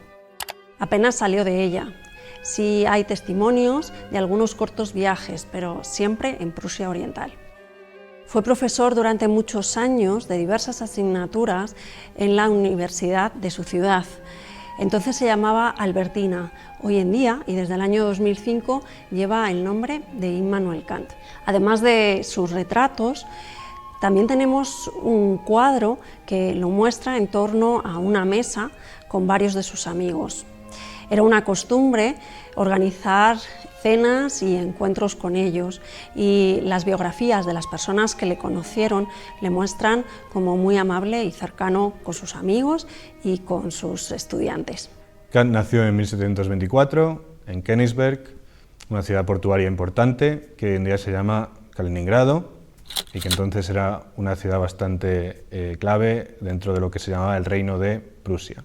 Apenas salió de ella. Sí hay testimonios de algunos cortos viajes, pero siempre en Prusia Oriental. Fue profesor durante muchos años de diversas asignaturas en la universidad de su ciudad. Entonces se llamaba Albertina. Hoy en día, y desde el año 2005, lleva el nombre de Immanuel Kant. Además de sus retratos, también tenemos un cuadro que lo muestra en torno a una mesa con varios de sus amigos. Era una costumbre organizar cenas y encuentros con ellos, y las biografías de las personas que le conocieron le muestran como muy amable y cercano con sus amigos y con sus estudiantes. Kant nació en 1724 en Königsberg, una ciudad portuaria importante que hoy en día se llama Kaliningrado y que entonces era una ciudad bastante clave dentro de lo que se llamaba el Reino de Prusia.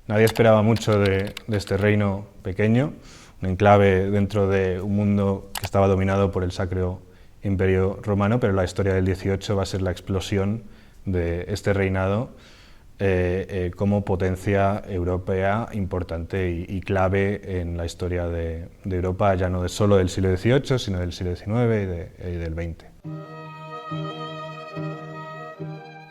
Nadie esperaba mucho de este reino pequeño, un enclave dentro de un mundo que estaba dominado por el Sacro Imperio Romano, pero la historia del 18 va a ser la explosión de este reinado como potencia europea importante y clave en la historia de Europa, ya no solo del siglo XVIII, sino del siglo XIX y del XX.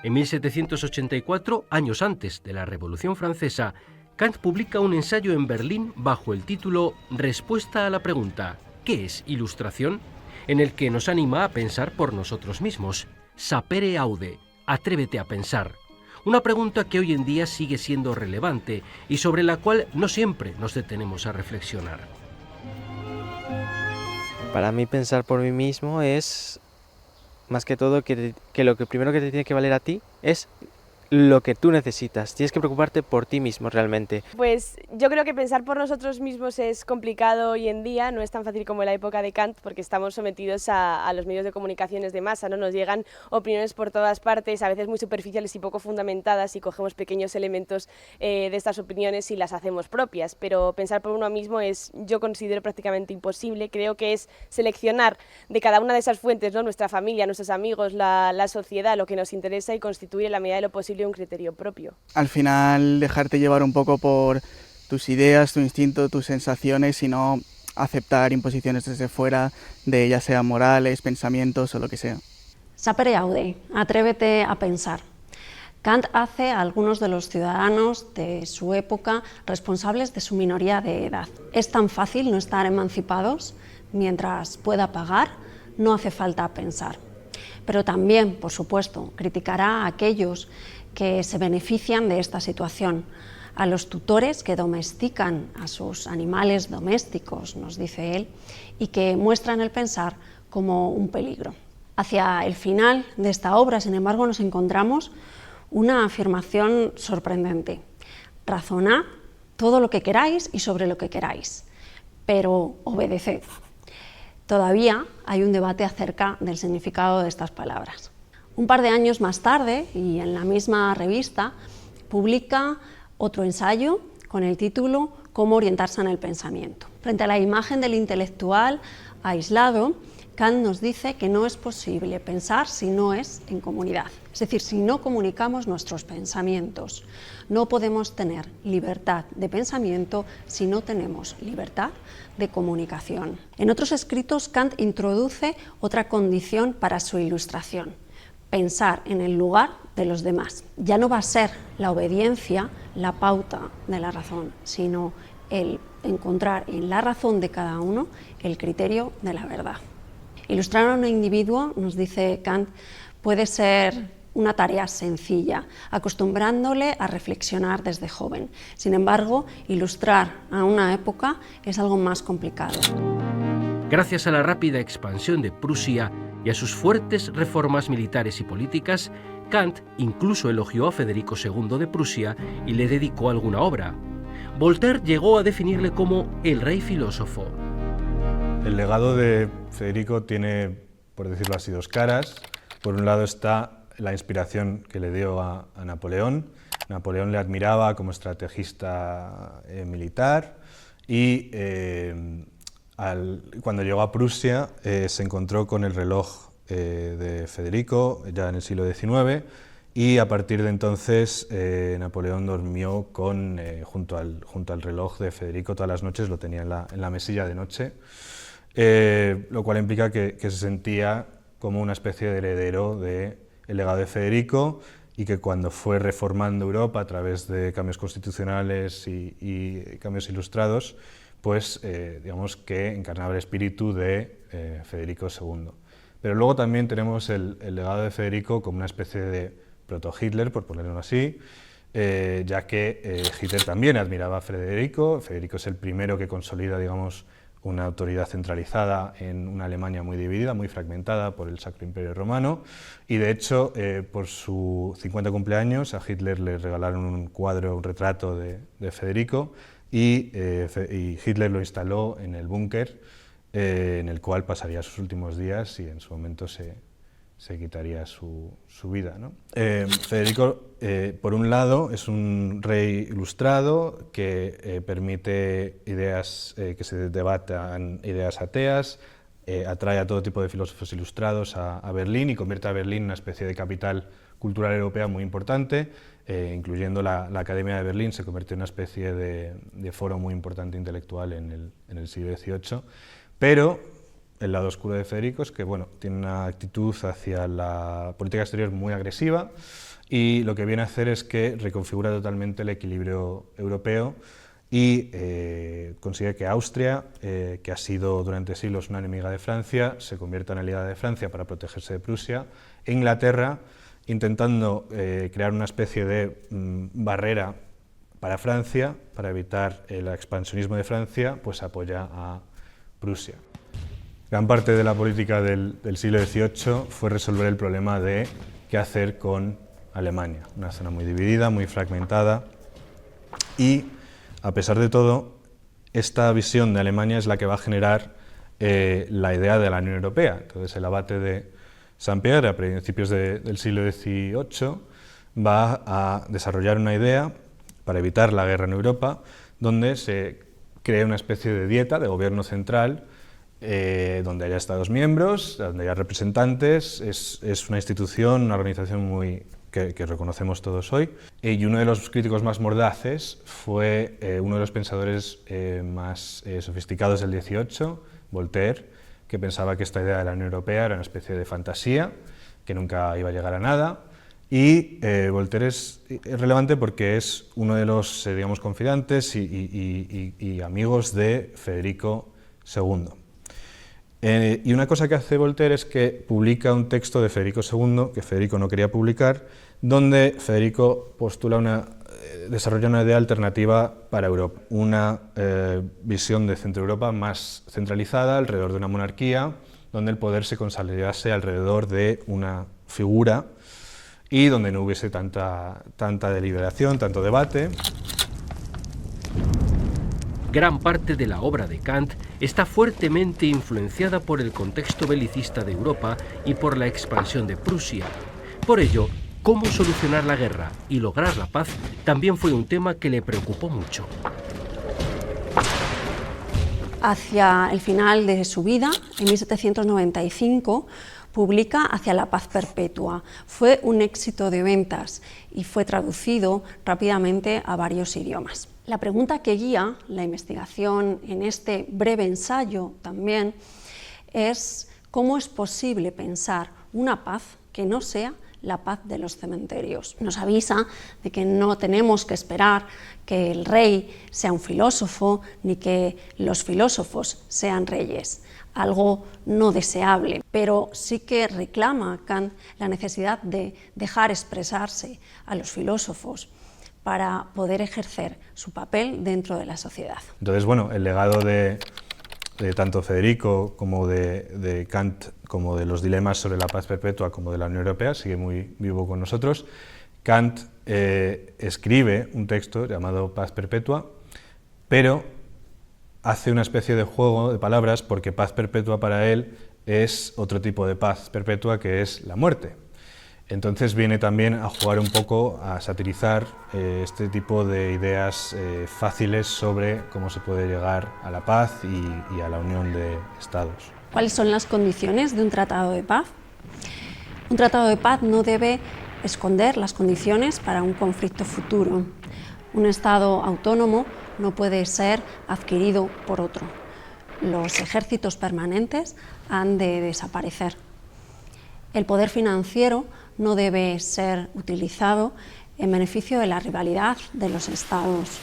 En 1784, años antes de la Revolución Francesa, Kant publica un ensayo en Berlín bajo el título Respuesta a la pregunta ¿qué es ilustración?, en el que nos anima a pensar por nosotros mismos. Sapere aude, atrévete a pensar. Una pregunta que hoy en día sigue siendo relevante y sobre la cual no siempre nos detenemos a reflexionar. Para mí pensar por mí mismo es, más que todo, que lo que primero que te tiene que valer a ti es lo que tú necesitas. Tienes que preocuparte por ti mismo realmente. Pues yo creo que pensar por nosotros mismos es complicado hoy en día, no es tan fácil como en la época de Kant, porque estamos sometidos a los medios de comunicaciones de masa, ¿no? Nos llegan opiniones por todas partes, a veces muy superficiales y poco fundamentadas, y cogemos pequeños elementos de estas opiniones y las hacemos propias, pero pensar por uno mismo es, yo considero, prácticamente imposible. Creo que es seleccionar de cada una de esas fuentes, ¿no?, nuestra familia, nuestros amigos, la sociedad, lo que nos interesa, y constituir en la medida de lo posible un criterio propio. Al final dejarte llevar un poco por tus ideas, tu instinto, tus sensaciones, y no aceptar imposiciones desde fuera de ya sea morales, pensamientos o lo que sea. Sapere aude, atrévete a pensar. Kant hace a algunos de los ciudadanos de su época responsables de su minoría de edad. Es tan fácil no estar emancipados, mientras pueda pagar, no hace falta pensar. Pero también, por supuesto, criticará a aquellos que se benefician de esta situación, a los tutores que domestican a sus animales domésticos, nos dice él, y que muestran el pensar como un peligro. Hacia el final de esta obra, sin embargo, nos encontramos una afirmación sorprendente. Razonad todo lo que queráis y sobre lo que queráis, pero obedeced. Todavía hay un debate acerca del significado de estas palabras. Un par de años más tarde, y en la misma revista, publica otro ensayo con el título Cómo orientarse en el pensamiento. Frente a la imagen del intelectual aislado, Kant nos dice que no es posible pensar si no es en comunidad, es decir, si no comunicamos nuestros pensamientos. No podemos tener libertad de pensamiento si no tenemos libertad de comunicación. En otros escritos, Kant introduce otra condición para su ilustración: pensar en el lugar de los demás. Ya no va a ser la obediencia la pauta de la razón, sino el encontrar en la razón de cada uno el criterio de la verdad. Ilustrar a un individuo, nos dice Kant, puede ser una tarea sencilla, acostumbrándole a reflexionar desde joven. Sin embargo, ilustrar a una época es algo más complicado. Gracias a la rápida expansión de Prusia y a sus fuertes reformas militares y políticas, Kant incluso elogió a Federico II de Prusia y le dedicó alguna obra. Voltaire llegó a definirle como el rey filósofo. El legado de Federico tiene, por decirlo así, dos caras. Por un lado está la inspiración que le dio a Napoleón. Napoleón le admiraba como estrategista militar y cuando llegó a Prusia se encontró con el reloj de Federico, ya en el siglo XIX, y a partir de entonces Napoleón durmió junto al reloj de Federico todas las noches, lo tenía en la mesilla de noche, lo cual implica que se sentía como una especie de heredero del legado de Federico, y que cuando fue reformando Europa a través de cambios constitucionales y cambios ilustrados, pues digamos que encarnaba el espíritu de Federico II. Pero luego también tenemos el legado de Federico como una especie de proto-Hitler, por ponerlo así, ya que Hitler también admiraba a Federico. Federico es el primero que consolida, digamos, una autoridad centralizada en una Alemania muy dividida, muy fragmentada por el Sacro Imperio Romano, y de hecho por su 50 cumpleaños a Hitler le regalaron un cuadro, un retrato de Federico, y Hitler lo instaló en el búnker en el cual pasaría sus últimos días y en su momento se quitaría su vida, ¿no? Federico, por un lado, es un rey ilustrado que permite ideas que se debatan, ideas ateas, atrae a todo tipo de filósofos ilustrados a Berlín y convierte a Berlín en una especie de capital cultural europea muy importante, incluyendo la Academia de Berlín, se convirtió en una especie de foro muy importante intelectual en el siglo XVIII. Pero el lado oscuro de Federico es que tiene una actitud hacia la política exterior muy agresiva, y lo que viene a hacer es que reconfigura totalmente el equilibrio europeo y consigue que Austria, que ha sido durante siglos una enemiga de Francia, se convierta en aliada de Francia para protegerse de Prusia, e Inglaterra, intentando crear una especie de barrera para Francia, para evitar el expansionismo de Francia, pues apoya a Prusia. Gran parte de la política del siglo XVIII fue resolver el problema de qué hacer con Alemania, una zona muy dividida, muy fragmentada, y a pesar de todo, esta visión de Alemania es la que va a generar la idea de la Unión Europea. Entonces el abate de Saint-Pierre a principios del siglo XVIII va a desarrollar una idea para evitar la guerra en Europa, donde se crea una especie de dieta de gobierno central, donde haya Estados miembros, donde haya representantes. Es una institución, una organización que reconocemos todos hoy. Y uno de los críticos más mordaces fue uno de los pensadores más sofisticados del XVIII, Voltaire, que pensaba que esta idea de la Unión Europea era una especie de fantasía, que nunca iba a llegar a nada. Y Voltaire es relevante porque es uno de los, digamos, confidentes y amigos de Federico II. Y una cosa que hace Voltaire es que publica un texto de Federico II, que Federico no quería publicar, donde Federico desarrolla una idea alternativa para Europa, una visión de Centro Europa más centralizada alrededor de una monarquía, donde el poder se consolidase alrededor de una figura y donde no hubiese tanta deliberación, tanto debate. Gran parte de la obra de Kant está fuertemente influenciada por el contexto belicista de Europa y por la expansión de Prusia. Por ello, cómo solucionar la guerra y lograr la paz también fue un tema que le preocupó mucho. Hacia el final de su vida, en 1795, publica Hacia la paz perpetua. Fue un éxito de ventas y fue traducido rápidamente a varios idiomas. La pregunta que guía la investigación en este breve ensayo también es cómo es posible pensar una paz que no sea la paz de los cementerios. Nos avisa de que no tenemos que esperar que el rey sea un filósofo ni que los filósofos sean reyes, algo no deseable, pero sí que reclama Kant la necesidad de dejar expresarse a los filósofos para poder ejercer su papel dentro de la sociedad. Entonces, bueno, el legado de tanto Federico como de Kant, como de los dilemas sobre la paz perpetua, como de la Unión Europea, sigue muy vivo con nosotros. Kant escribe un texto llamado Paz Perpetua, pero hace una especie de juego de palabras porque paz perpetua para él es otro tipo de paz perpetua que es la muerte. Entonces viene también a jugar un poco, a satirizar este tipo de ideas fáciles sobre cómo se puede llegar a la paz y a la unión de estados. ¿Cuáles son las condiciones de un tratado de paz? Un tratado de paz no debe esconder las condiciones para un conflicto futuro. Un Estado autónomo no puede ser adquirido por otro. Los ejércitos permanentes han de desaparecer. El poder financiero no debe ser utilizado en beneficio de la rivalidad de los estados.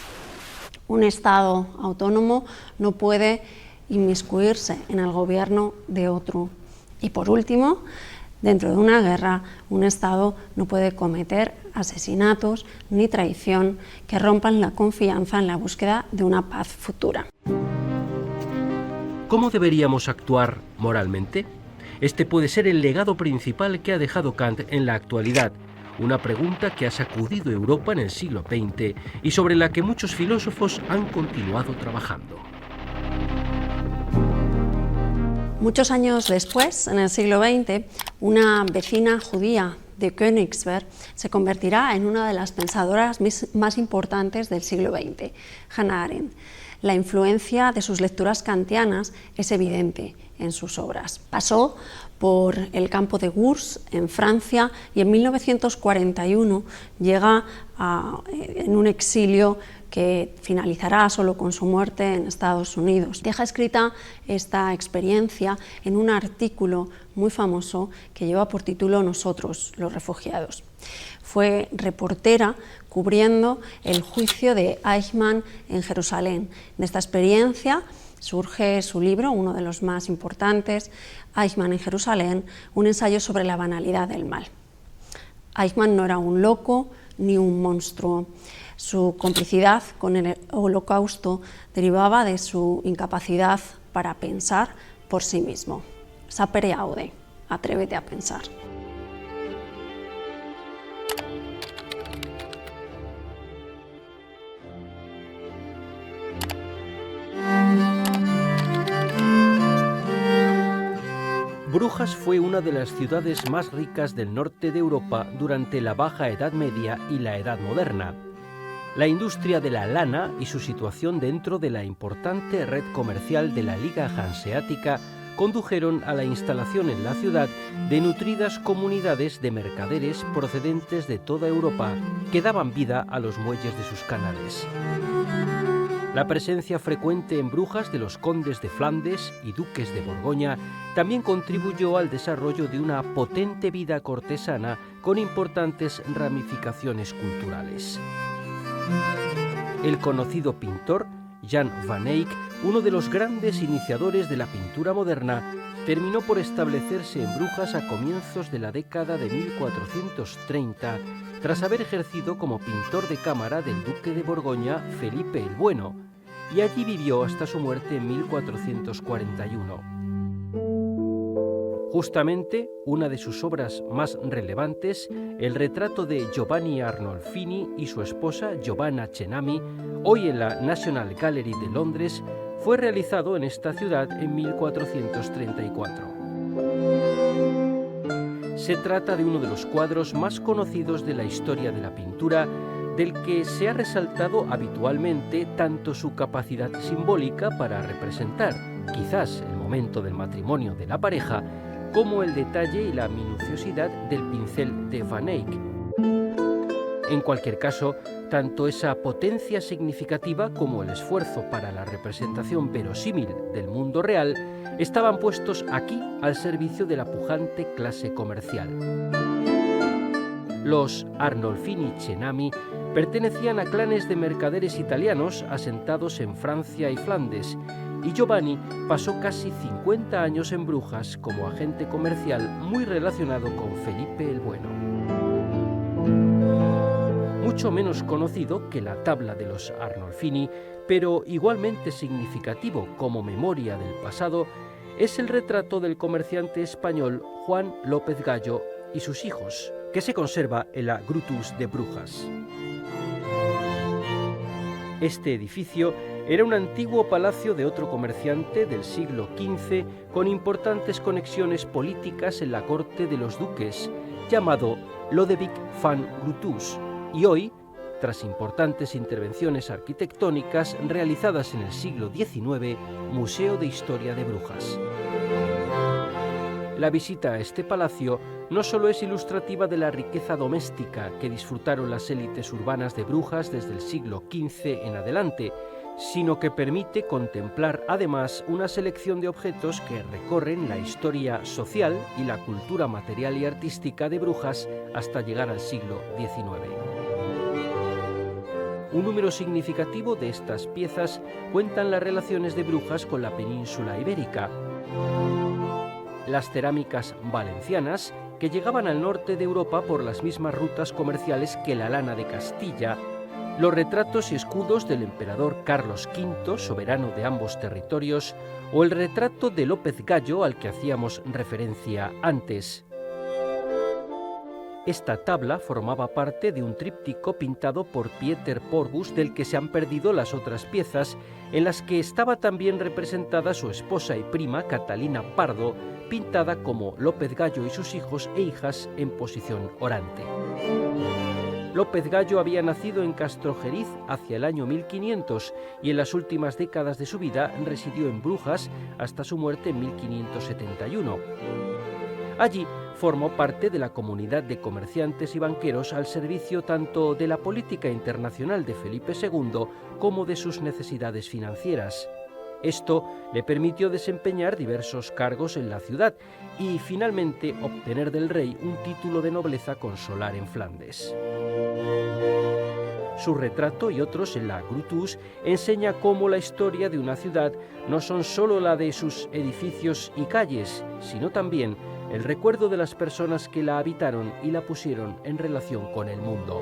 Un Estado autónomo no puede inmiscuirse en el gobierno de otro. Y por último, dentro de una guerra, un Estado no puede cometer asesinatos ni traición que rompan la confianza en la búsqueda de una paz futura. ¿Cómo deberíamos actuar moralmente? Este puede ser el legado principal que ha dejado Kant en la actualidad, una pregunta que ha sacudido Europa en el siglo XX y sobre la que muchos filósofos han continuado trabajando. Muchos años después, en el siglo XX, una vecina judía de Königsberg se convertirá en una de las pensadoras más importantes del siglo XX, Hannah Arendt. La influencia de sus lecturas kantianas es evidente en sus obras. Pasó por el campo de Gurs, en Francia, y en 1941 llega en un exilio que finalizará solo con su muerte en Estados Unidos. Deja escrita esta experiencia en un artículo muy famoso que lleva por título Nosotros, los refugiados. Fue reportera cubriendo el juicio de Eichmann en Jerusalén. De esta experiencia surge su libro, uno de los más importantes, Eichmann en Jerusalén, un ensayo sobre la banalidad del mal. Eichmann no era un loco ni un monstruo. Su complicidad con el Holocausto derivaba de su incapacidad para pensar por sí mismo. Sapere aude, atrévete a pensar. Brujas fue una de las ciudades más ricas del norte de Europa durante la Baja Edad Media y la Edad Moderna. La industria de la lana y su situación dentro de la importante red comercial de la Liga Hanseática condujeron a la instalación en la ciudad de nutridas comunidades de mercaderes procedentes de toda Europa que daban vida a los muelles de sus canales. La presencia frecuente en Brujas de los condes de Flandes y duques de Borgoña también contribuyó al desarrollo de una potente vida cortesana con importantes ramificaciones culturales. El conocido pintor Jan van Eyck, uno de los grandes iniciadores de la pintura moderna, terminó por establecerse en Brujas a comienzos de la década de 1430, tras haber ejercido como pintor de cámara del duque de Borgoña Felipe el Bueno, y allí vivió hasta su muerte en 1441. Justamente, una de sus obras más relevantes, el retrato de Giovanni Arnolfini y su esposa Giovanna Cenami, hoy en la National Gallery de Londres, fue realizado en esta ciudad en 1434. Se trata de uno de los cuadros más conocidos de la historia de la pintura, del que se ha resaltado habitualmente tanto su capacidad simbólica para representar, quizás el momento del matrimonio de la pareja, como el detalle y la minuciosidad del pincel de Van Eyck. En cualquier caso, tanto esa potencia significativa como el esfuerzo para la representación verosímil del mundo real estaban puestos aquí al servicio de la pujante clase comercial. Los Arnolfini Cenami pertenecían a clanes de mercaderes italianos asentados en Francia y Flandes, y Giovanni pasó casi 50 años en Brujas como agente comercial muy relacionado con Felipe el Bueno. Mucho menos conocido que la tabla de los Arnolfini, pero igualmente significativo como memoria del pasado, es el retrato del comerciante español Juan López Gallo y sus hijos, que se conserva en la Grutus de Brujas. Este edificio era un antiguo palacio de otro comerciante del siglo XV con importantes conexiones políticas en la corte de los duques, llamado Lodewijk van Grutus, y hoy, tras importantes intervenciones arquitectónicas realizadas en el siglo XIX, Museo de Historia de Brujas. La visita a este palacio no solo es ilustrativa de la riqueza doméstica que disfrutaron las élites urbanas de Brujas desde el siglo XV en adelante, sino que permite contemplar además una selección de objetos que recorren la historia social y la cultura material y artística de Brujas hasta llegar al siglo XIX. Un número significativo de estas piezas cuentan las relaciones de Brujas con la península ibérica. Las cerámicas valencianas, que llegaban al norte de Europa por las mismas rutas comerciales que la lana de Castilla, los retratos y escudos del emperador Carlos V, soberano de ambos territorios, o el retrato de López Gallo al que hacíamos referencia antes. Esta tabla formaba parte de un tríptico pintado por Pieter Porbus del que se han perdido las otras piezas, en las que estaba también representada su esposa y prima Catalina Pardo, pintada como López Gallo y sus hijos e hijas en posición orante. López Gallo había nacido en Castrojeriz hacia el año 1500 y en las últimas décadas de su vida residió en Brujas hasta su muerte en 1571. Allí formó parte de la comunidad de comerciantes y banqueros al servicio tanto de la política internacional de Felipe II como de sus necesidades financieras. Esto le permitió desempeñar diversos cargos en la ciudad y finalmente obtener del rey un título de nobleza consular en Flandes. Su retrato y otros en la Grutus enseña cómo la historia de una ciudad no son solo la de sus edificios y calles, sino también el recuerdo de las personas que la habitaron y la pusieron en relación con el mundo.